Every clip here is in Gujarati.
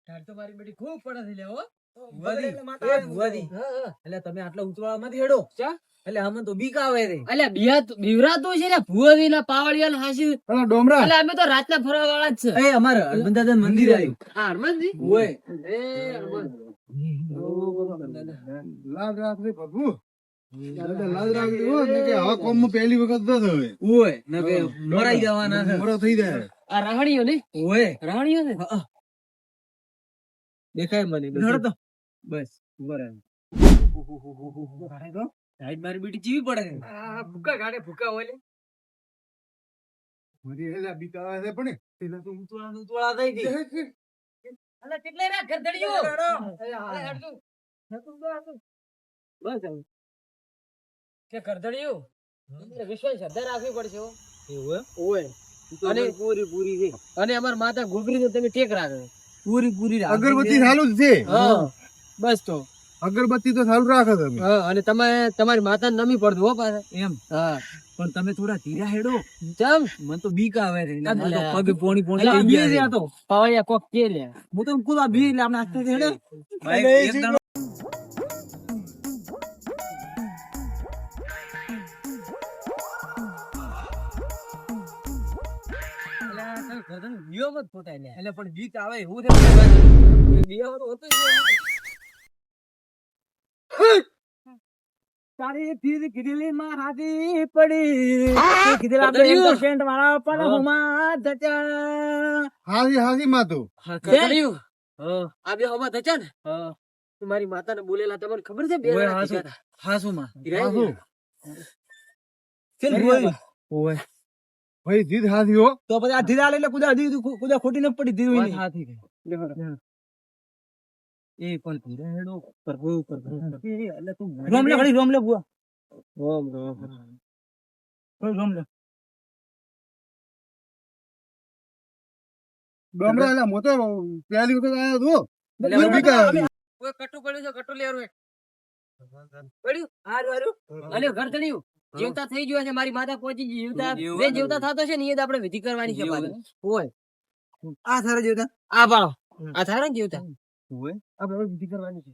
તો મારી બેટી ખૂબ પડે છે લે હો એટલે તમે આટલા ઉતવાળા માંથી હેડો એટલે અમે તો બીક આવે રે એટલે બીવરા તો છે ને ભુવાજી ના પાવડિયા ના હાસી ડોમરા એટલે અમે તો રાતના ફરવા વાળા જ છે એ અમારે હરમંદ દાદા મંદિર આવ્યું હરમનજી ઓય એ હરમન લાજ રાખજે પ્રભુ લાજ રાખજે હો ને કે આ કોમ માં પહેલી વખત ન થવે ઓય ને કે મરાઈ જવાના છે મોરો થઈ જાય આ રાહણીઓ ને ઓય રાહણીઓ ને દેખાય મને નડો તો. બસ ઉભા રહે સાઈડ મારી બેટી જીવી પડે છે આ ભૂકા ગાડે ભૂકા હોય મારી એલા બીતા આવે છે પણ પેલા તો ઉતવાળા થઈ ગઈ અલે કેટલે રા ગરદડીઓ અલે હટજો બસ હવે કે ગરદડીઓ વિશ્વાસ શ્રદ્ધા રાખવી પડશે હો એવું ઓય અને પૂરી છે અને અમાર માતા ગોબરી ને તમે ટેક રાખો પૂરી અગરબત્તી ચાલુ જ છે હા બસ તો અગરબત્તી તો ચાલુ રાખો તમે હા અને તમે તમારી માતા નમી પડતું હો પાછા એમ હા પણ તમે થોડા ધીરા હેડો ચમ મને તો બીક આવે છે અલા. મને તો પગ પોણી અલા, થઈ બે ગયા રહ્યા તો પાવડિયા કોક કે લે હું તો કુદા બી એટલે આપણે આસ્તે હેડો એક દાડો એટલે પણ બીક આવે એવું છે તારી ફીર કીધેલી માં હાથી પડી કીધેલા આપણે એન્ટરટેનમેન્ટ વાળા પણ હોમાં ધચા હાજી માં તો ગરદડીઓ આ બે હમા થચા ને મારી માતાને બોલેલા તમને ખબર છે બે ઓય જણા હાસુ કીધા હતા. હાસુ માં હાસુ. ચલ કરી બોલ ઓય ભાઈ જીત હાજી હો તો પછી આ ધીરા એટલે કુદા ખોટી ન પડી ધીરું વાત નહીં હાથી ગઈ. એ પણ ધીરા હેડો પ્રભુ એટલે તું રોમ લે ઘડી રોમ લે બુઆ રોમ રોમ રોમ લે ડોમરા એલા મોટો પહેલી વખત આવ્યો તો એટલે મને બીક આવે ઓય કટુ પડ્યું છે કટુ લેરું એક પડ્યું હારું હારું અને ગરદડીયું જીવતા થઈ ગયો છે મારી માતા પહોંચી ગઈ જીવતા એવું? જે જીવતા થતો છે ને એ જ આપણે વિધિ કરવાની છે એવું? પાછી. ઓય આ સારા જેતા આ બાળો આ થારા ને જીવતા ઓય આપણે વિધિ કરવાની છે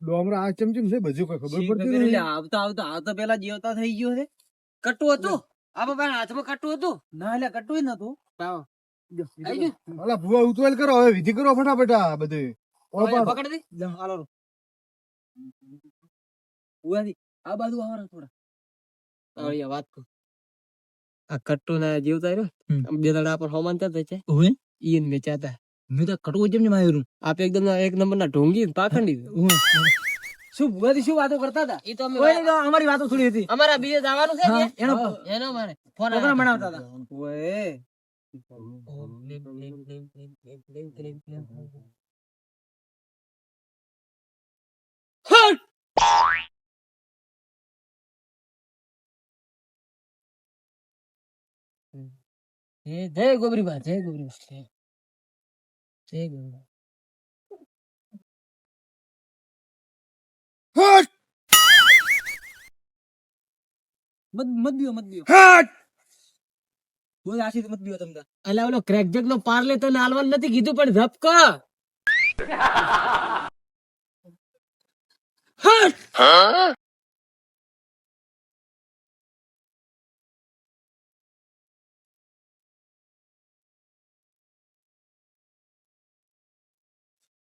ડોમરા આ ચમચમ છે બધું કોઈ ખબર પડતી એટલે નથી આવતા પેલા જીવતા થઈ ગયો છે કટુ હતું આ બાબા હાથમાં કટુ હતું ના એટલે કટુય નતું આવો. આઈ ગયું? અલા ભુવા ઉતવાલ કરો હવે વિધિ કરો ફટાફટ આ બધે ઓય, પકડ દે હાલો બુઆજી આ બાજુ આવરા થોડા આવડિયા વાત કર આ કટ્ટુ ના જીવતા રહ્યો બે દાડા પર હોમાન થતા છે ઓય ઈન વેચાતા મેં તો કટું જેમ જેમ આવ્યું આપ એકદમ એક નંબર ના ઢોંગી પાખંડી શું બુઆજી શું વાતો કરતા હતા ઈ તો અમે કોઈ નહીં તો અમારી વાતો થોડી હતી અમારા બીજે જવાનું છે ને એનો એનો મારે ફોન પ્રોગ્રામ બનાવતા હતા ઓય જય ગોબરીબા જય ગોબરીબા જય ગોબરીબા મત દિયો બોલ આશી મત દિયો તમને અલા ઓલો ક્રેકજેક નો પાર્લે તને હાલવાનું નથી કીધું પણ ધપકા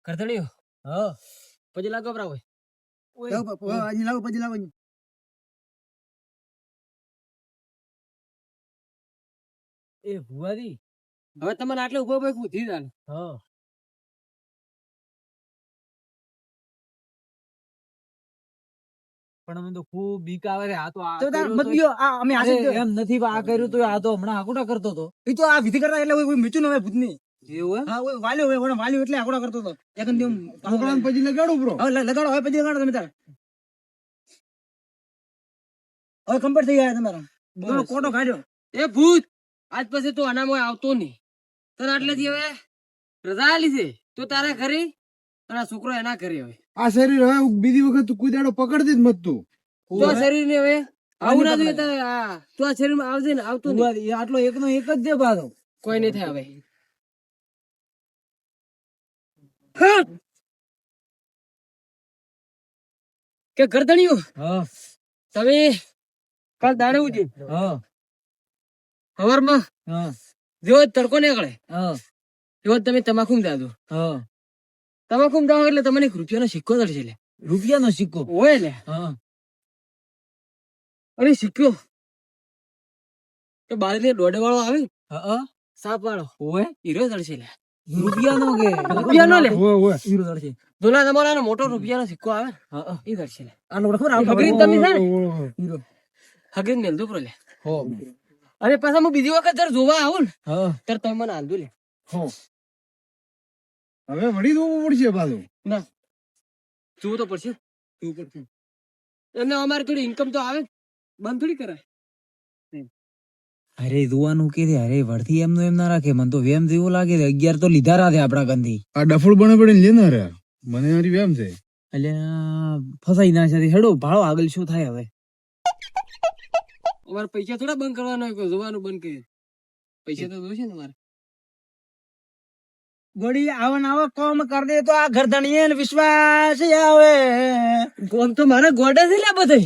કરતણ્યો હા પછી લાગો બરાબર લાવો પછી લાવો એ ભુવાજી હવે તમારે આટલે ઉભો ઉભો ઉધી જાને હા પણ અમે તો ખૂબ બીક આવે રે આ તો આ કર્યું તો- એમ નથી આ કર્યું તો આ તો હમણાં આકુટા કરતો હતો એ તો આ વિધિ કરતા એટલે કોઈ મીચું ન હોય ભૂતની એવું હા ઓય વાલ્યો હોય ઓને વાલ્યો એટલે આકુટા કરતો હતો એકન દેમ છોકરાને પછી લગાડો બ્રો હવે લગાડો હવે પછી લગાડો તમે તાર હવે કમ્પ્લીટ થઈ ગયા તમારા બોલો કોટો કાઢ્યો એ ભૂત આજ પછી તું અનામોય આવતો નહીં તને આટલેથી હવે રજા આલી છે તું તારા ઘરે અને આ છોકરો એના ઘરે હવે આ શરીર હવે બીજી વખત તું કોઈ દાડો પકડતી જ મત તું તું આ શરીર ને હવે આવું ના જોઈએ તારે આ તું આ શરીર માં આવજે ને આવતું નહીં ભુવાજી, આટલો એકનો એક જ છે પાછો કોઈ નહીં થાય હવે કે ગરદણીયું હા તમે કાલ દાડે ઉજી હા સવારમાં હા જેવો જ તડકો નીકળે હા એવો જ તમે તમાકુ દાદો હા તમાકુ દાવો એટલે તમને એક રૂપિયાનો સિક્કો દળશે લે રૂપિયાનો સિક્કો હોય લે હા અરે સિક્કો તો બાળને દોડે વાળો આવે ને, હા સાપ વાળો ઓય હીરો દળશે લે રૂપિયાનો કે રૂપિયાનો લે હીરો દળશે દોલા તમારા મોટો રૂપિયાનો સિક્કો આવે ને, હા એ દળશે લે આનો ખબર એ હગરીન તમે છે ને હીરો હગરીન મેલદો pro લે હો અરે પાછા હું બીજી વખત જયારે જોવા આવું ને હા ત્યારે તમે મને આંધુ લે હો હવે વળી જોવું પડશે પાછું. ના જોવું તો પડશે અને અમારે થોડી ઇન્કમ તો આવે બંધ થોડી કરાય અરે જોવાનું કે અરે વળથી એમનું એમ ના રાખે મને તો વેમ જેવું લાગે છે 11 તો લીધા રાતે આપડા ગંધી આ ડફોડ બને પડે લેનાર મને મારી વેમ છે. એટલે ફસાઈ ના છે હેડો ભાડો આગળ શું થાય હવે અમારે પૈસા થોડા બંધ કરવાના હોય કોઈ જોવાનું બંધ કરીએ પૈસા તો જોશે ને મારે ગોળી આવન આવો કોમ કર દે તો આ ગરદણીએ વિશ્વાસ આવે કોમ તો મારે ગોડે છે લે બધે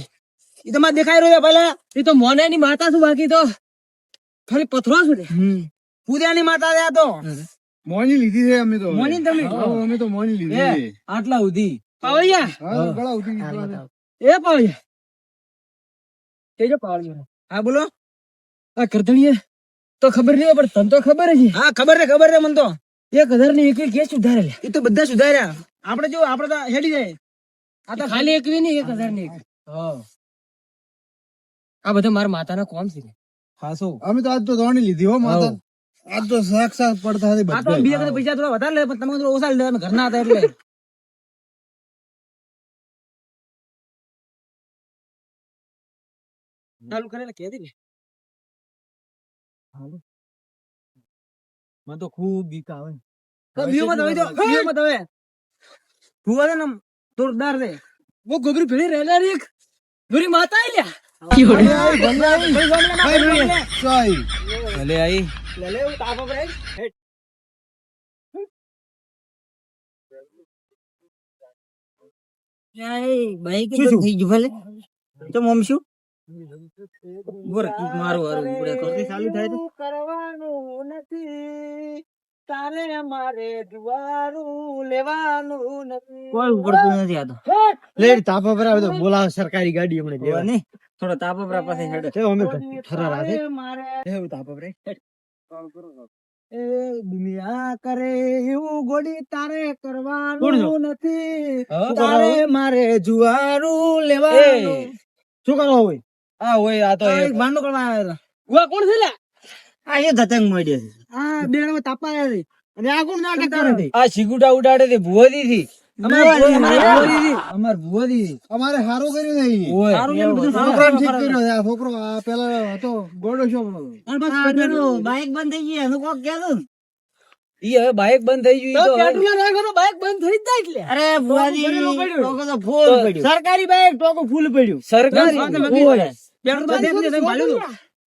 એ તો માં દેખાઈ રહ્યો પેલા એ તો મોનેની માતા છું બાકી તો ખાલી પથરો છું ને પૂજાની માતા છે આ તો મોની લીધી છે અમે તો. મોની તમે? હા, અમે તો મોની લીધી છે. આટલા સુધી પાવળિયા હા, ગળા ઉઠી ગઈ છે. એ પાવળિયા એ જો પાવળિયા હા બોલો આ કરધણીએ તો ખબર નહીં હોય પણ તને તો ખબર જ છે હા ખબર છે મને તો 1000 ની એક કેસ સુધારે લે એ તો બધા સુધાર્યા આપણે જો આપણે તો હેડી જાય આ તો ખાલી એક ની 1000 ની એક હા આ બધા મારા માતાના કોમ છે ખાસો અમે તો આજ તો ધોણી લીધી હો માતા. આજ તો સાક્ષાત પડતા હતી આ તો બધા. બીજા કરતા પૈસા થોડા વધારે લે પણ તમે થોડા ઓછા લે અમે ઘરના હતા એટલે ચાલુ કરેલા કે દે મને તો ખૂબ બીક આવે તો બીઓમાં દવાઈ દો બીઓમાં દવે ભૂવા છે ને આમ જોરદાર છે वो गोगरी भेड़ी रहना रे एक गोरी माता है ल्या ચાઈ. ભલે આઈ ले ले वो ताप पर है ભાઈ કે થઈ ગયું ભલે તો મમ શું બોર મારું હારું ઉડે કરતી ચાલુ થાય તો કરવાનું નથી તારે મારે જુવારું લેવાનું નથી કોઈ ઉપડતું નથી આ તો લેડ તાપા પર આવે તો બોલાવે સરકારી ગાડી હમણે લેવા નહીં થોડો તાપ પર પાસે હેડે તે અમે ઠરા રાખે મારે એવું તાપા પર એ દુનિયા કરે એવું ગોડી તારે કોણ છો? કરવાનું નથી હા? તારે મારે જુવારું લેવાનું શું કરો હોય આ હોય આ તો એક ભાંડો કરવા આવ્યા ઉવા કોણ છે લ્યા આ એ ધતંગ મળ્યો છે આ બેડમાં તાપા આવ્યા છે અને આ કોણ નાટક કરે છે આ સિગુટા ઉડાડે તે ભુવોદી થી અમાર ભુવોદી અમારે હારો કર્યો નહીં. ઓય સારું કેમ બધું સારું છોકરાને ઠીક કર્યો છે. આ છોકરો આ પેલા હતો ગોડો છો બાઈક બંધ થઈ ગઈ એનું કોક કહેતું ઈ હવે બાઈક બંધ થઈ ગયું ઈ તો હવે- પેટ્રોલ રાખો તો બાઇક બંધ થઈ જ જાય એટલે અરે ભુવાજી ભરેલું પડ્યું. ટોકો તો ફૂલ પડ્યું સરકારી બાઇક ટોકો ફૂલ પડ્યું સરકારી હા, તમે ઓય. પેટ્રોલ બંધ થઈ જાય, ભાડું લો.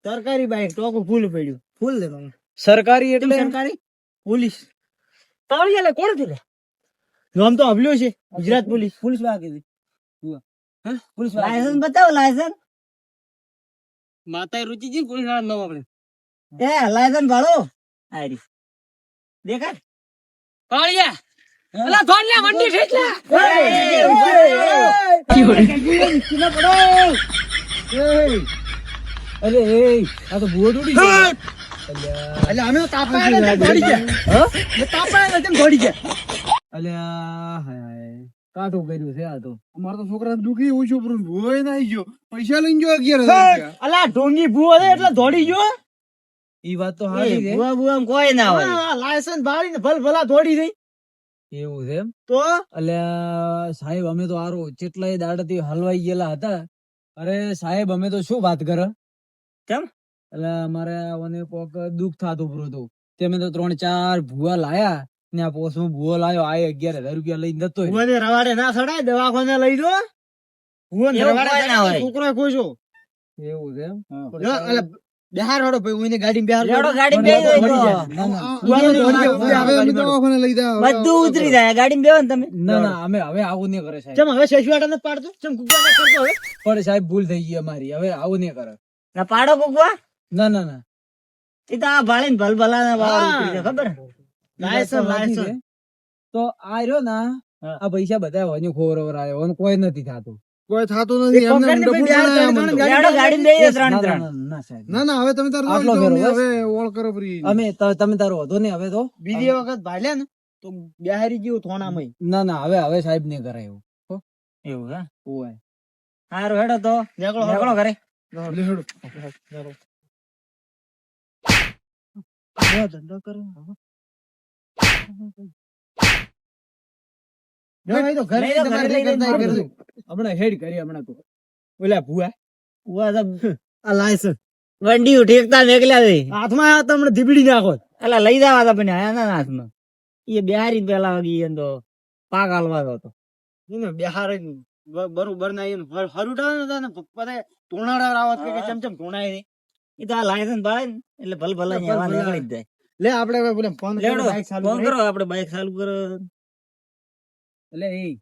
સરકારી બાઈક ટોકો ફૂલ પડ્યું ફૂલ દેવાનું સરકારી એટલે સરકારી પોલીસ તાળી લે કોણ છે લે નામ તો અભલ્યો છે ગુજરાત પોલીસ પોલીસ વાળા કીધી પોલીસ લાયસન્સ બતાવો લાયસન્સ માતા રુચિજી પોલીસ વાળા નામ આપણે એ લાયસન્સ ભાડો આરી દેખાય કાળિયા અલા ધોનિયા મંડી ઠીક લે અરે એ આ તો ભૂવો તોડી એટલે અમે તો તાપા આયા ને દોડી ગયા મે તાપા આયા ને દોડી ગયા અલ્યા હાય કાઠું કર્યું છે આ તો અમારે તો છોકરા દુખી ઓછું પણ ભૂવાય ના આવી ગયો પૈસા લઈને જો 11,000 અલા ઢોંગી ભૂવો છે એટલે દોડી ગયો ઈ વાત તો હારી છે ભૂવા કોઈ ના હોય લાયસન્સ ભાળી ને ભલ ભલા દોડી ગઈ એવું છે એમ તો અલ્યા સાહેબ અમે તો આરો કેટલાય દાડાથી હલવાઈ ગયેલા હતા અરે સાહેબ અમે તો શું વાત કરે કેમ? એટલે અમારે મને કોક દુઃખ થાતું પૂરું હતું તે અમે તો 3-4 ભૂવા લાયા ને આ પોસમાં ભૂવો લાયો આ 11,000 રૂપિયા લઈને જતો રહ્યો. ભૂવાને રવાડે ના સડાય દવાખાને લઈ દો ભૂવાને એવું રવાડે કોઈ ના હોય. છોકરો ખુશ હો એવું છે એમ જો, અલા બિહાર વાળો ભાઈ હું એને ગાડી બિહાર લેડો ગાડી બેહી જાય તો. ના ના હવે અમે દવાખાને લઈ જાઓ. બધું ઉતરી જાય ગાડી બેહો ને તમે. ના ના અમે હવે આવું નહીં કરે સાહેબ ચમ હવે શેષવાટા નથી પાડતો ચમ ગુગા ના કરતો હવે પણ સાહેબ ભૂલ થઈ ગઈ અમારી હવે આવું નહીં કરે ના પાડો કુકવા ના ના ના એ તો આ ભાળીને ભલભલાના વાળ ઉતરી જાય ખબર લાયસન્સ તો આ રહ્યો ને હા. આ પૈસા બધા હોની ખોરવર આવ્યો અને કોઈ નથી થતું કોઈ થાતું નથી એમને પકડ ને ડબલું ભાઈ, બનાવ્યા બિહાર મને તો. લેડો ગાડી બેહી જાય ત્રણ ના, ત્રણ. ના, ના, સાહેબ. ના ના હવે તમે તારું આટલો જાઓ, ફેરો, હવે ઓળ કરો ફરી. તમે તારો વધો નહીં હવે તો બીજી વખત ભાલ્યા ને તો બિહારી જેવું થોણામાં ના ના હવે સાહેબ નહીં કરે એવું એવું હે ઓય. હારું હેડો તો નીકળો ઘરે. લે હેડો. ધંધો કરો ના, એ તો ઘરે લઈ જાઓ, તમારે ઘરે લઈ કરતા જાઓ. કરજો. હમણાં હેડ કરી હમણાં તો ઓલા ભૂવા ઉવા તો આ લાયસન્સ વંડી ઉઠીકતા નીકળ્યા છે. હાથમાં આવ્યા તમને ધીબડી નાખો અલા લઈ જવા હતા પણ આયા ના હાથમાં. એ બિહારી પેલા વાગી એમ તો પાક હાલવા હતો. એને બિહાર બરોબર ના એમ હરુટા ને બધા તોણાડા રાવત કે ચમચમ તોણાય છે. એ તો આ લાયસન્સ પાડે ને એટલે ભલભલા અહીંયા આવા નીકળી જ જાય. લે આપણે હવે બોલે ફોન લેડો બાઈક ચાલુ ફોન કરો કરો આપણે બાઈક ચાલુ કરો. એટલે એ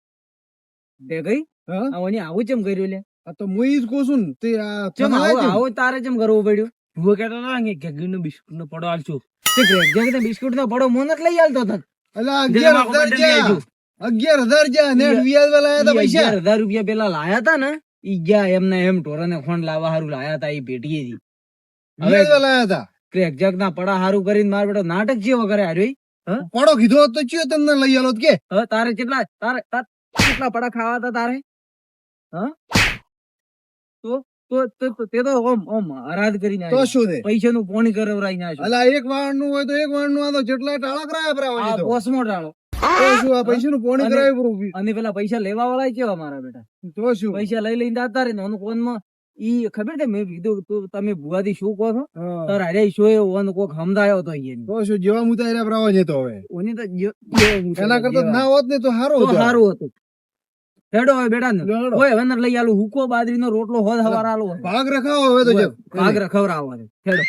તે ગઈ હા? આવની આવું ચમ કર્યું લે આ તો હું ઈ જ કહું છું ને તે આ ચમ તમે આવું કેમ? આવું તારે ચમ કરવું પડ્યું ભૂવો કહેતો હતો ને કે ઘીનો બિસ્કુટ નો પડો આલશું. તે ગ્રેક ને બિસ્કુટ નો પડો મોન જ લઈ આલતો હતો અલા જેમાં 11,000 આપણે લઈ જ્યાં. આવજો. 11,000 જ્યાં. નેટ વ્યાજ વાળા આયા તા પૈસા. 11,000 રૂપિયા પેલા લાયા તા ને ઈ ગયા એમને એમ ઢોરાને ખોંડ લાવવા હારું લાયા તા ઈ પેટીએથી વ્યાજ વાળા આયા તા. ક્રેક જગ ના પડા હારું કરીને માર બેટો નાટક જેવો કરે હાર્યો ઈ. પડો કીધો હોત તો ચિયો તમને લઈ આલો કે હવે તારે કેટલા કેટલા પડા ખાવા હતા તારે હા તો તે તો ઓમ હરાદ કરીને તો શું છે પૈસા નું પોણી કરવરાઈ ના અલા એક વાણ નું હોય તો એક વાણ નું આ તો જેટલા ટાળા કરાયા ભરાવા આ તો પોસમો ટાળો તો શું આ પૈસા નું પોણી અને- કરાય પૂરું અને પેલા પૈસા લેવા વાળા કેવા મારા બેટા તો શું પૈસા લઈ લઈને જતા રે ને ઓનું કોનમાં ઈ ખબર છે મેં કીધું તું તમે ભુવાથી શું કહો છો હા. તાર હારે શું એ ઓન કોક હમદાયો તો ઈ એની. તો શું જેવા મુતાયરા ભરાવા જતો હવે ઓની તો એના કરતા ના હોત ને તો સારું તો હતું સારું હતું હેડો હવે બેટા ને હેડો. ઓય હવે નર લઈ આલું હુકો બાજરીનો રોટલો હોદ હવાર આલો ભાગ રખાવો હવે તો જો ભાગ રખવરાવો હેડો